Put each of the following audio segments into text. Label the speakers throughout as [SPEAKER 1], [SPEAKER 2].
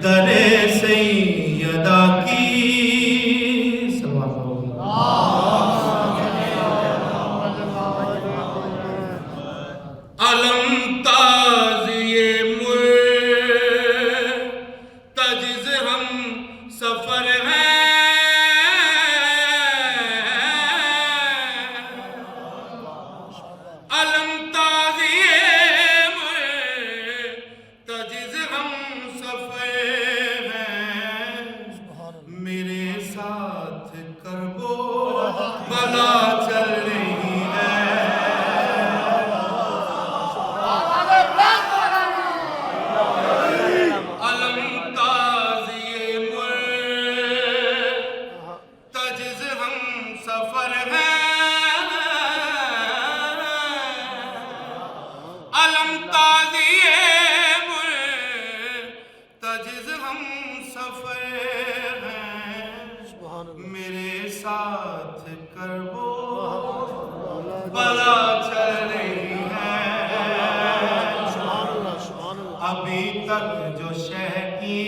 [SPEAKER 1] दरे सैयदा की अलम ताज़िए मुर्तजिज़ हम सफर है अलम ताज़िए मुर्तजिज़ हम सफर है मेरे साथ करबो बला चल रही है सफर है अलम ताज़िए मुर्तजिज़ हम सफर हैं मेरे साथ करबो बला चल रही है अभी तक जो शह की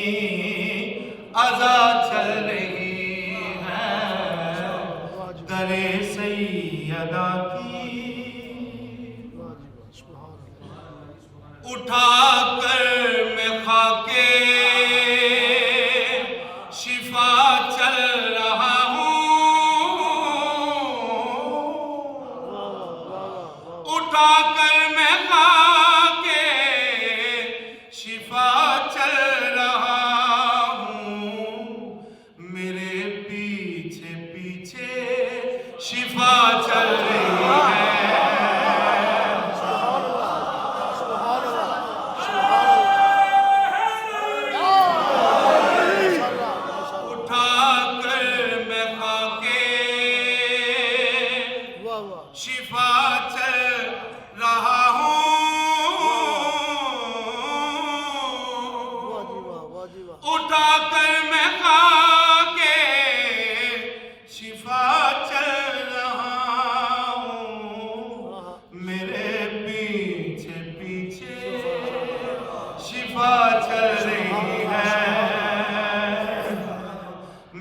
[SPEAKER 1] अज़ा चल रही दरे सैयदा की उठा कर मैं खाके शिफा चल रहा हूँ उठा कर मैं खाके शिफा चल रहा हूँ मेरे पीछे पीछे शिफा चल रही है उठा कर मैं खाके शिफा चल रहा हूँ उठा कर मैं खाके शिफा चल मेरे पीछे पीछे शिफा चल रही है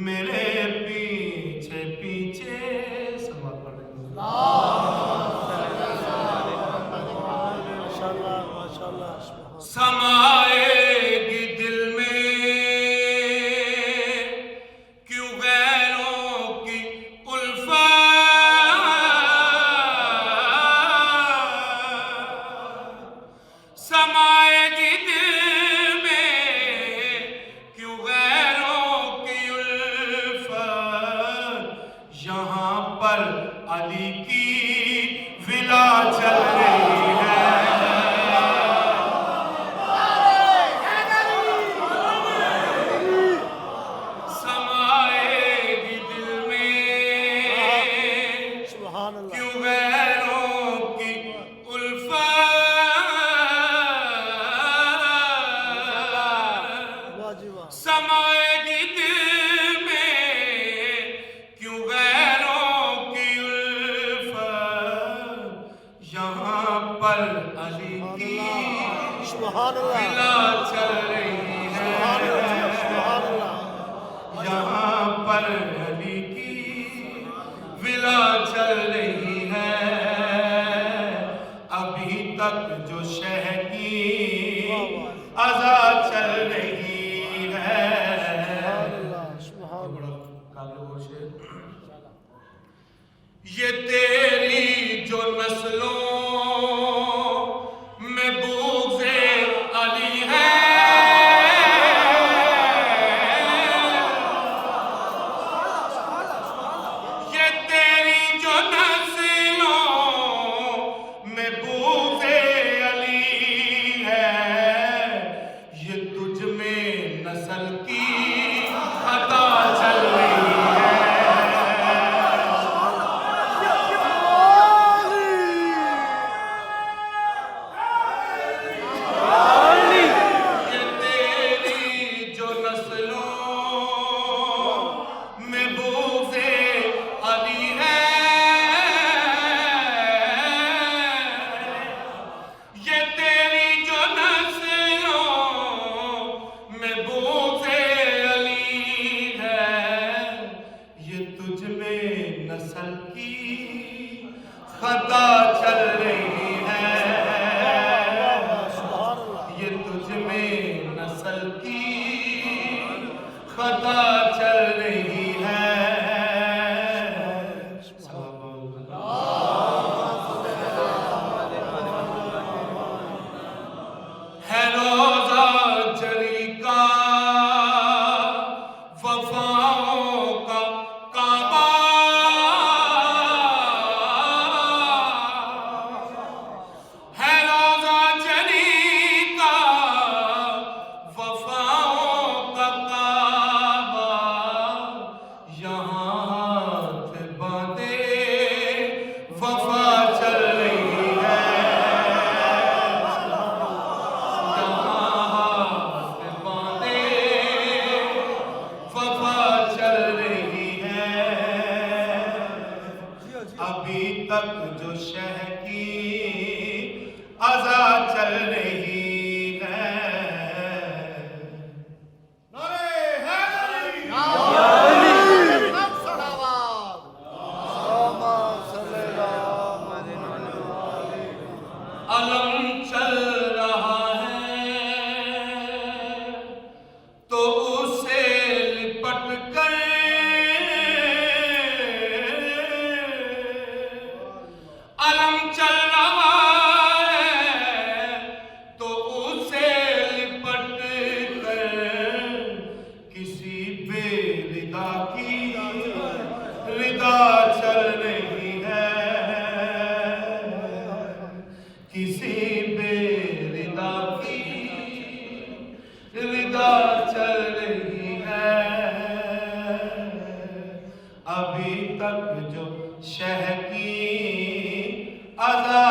[SPEAKER 1] मेरे पीछे पीछे समाएगी दिल में क्यों गैरों की समाएगी दिल में क्यों गैरों की उल्फत यहाँ पर अली की विला चल रही है समाएगी दिल में क्यों गैरों की उल्फत समाएगी दिल में क्यों गैरों की उल्फत यहाँ पर अली की विला चल रही है यहाँ पर अली की विला चल रही है अभी तक जो शह की अज़ा चल रही ये तेरी जो नस्लों में बुग़्ज़े अली है ये तेरी जो नस्लों में बुग़्ज़े अली है ये तुझ में नस्ल की खता चल रही है अज़ा चल रही है।
[SPEAKER 2] नारे हैदरी, सलावत।
[SPEAKER 1] अलम चल रहा है तो उसे लिपट कर अलम चल रहा है तो उसे लिपट कर किसी बेरिदा की रिदा चल रही है। किसी बेरिदा की रिदा चल रही है। अभी तक जो शह की अज़ा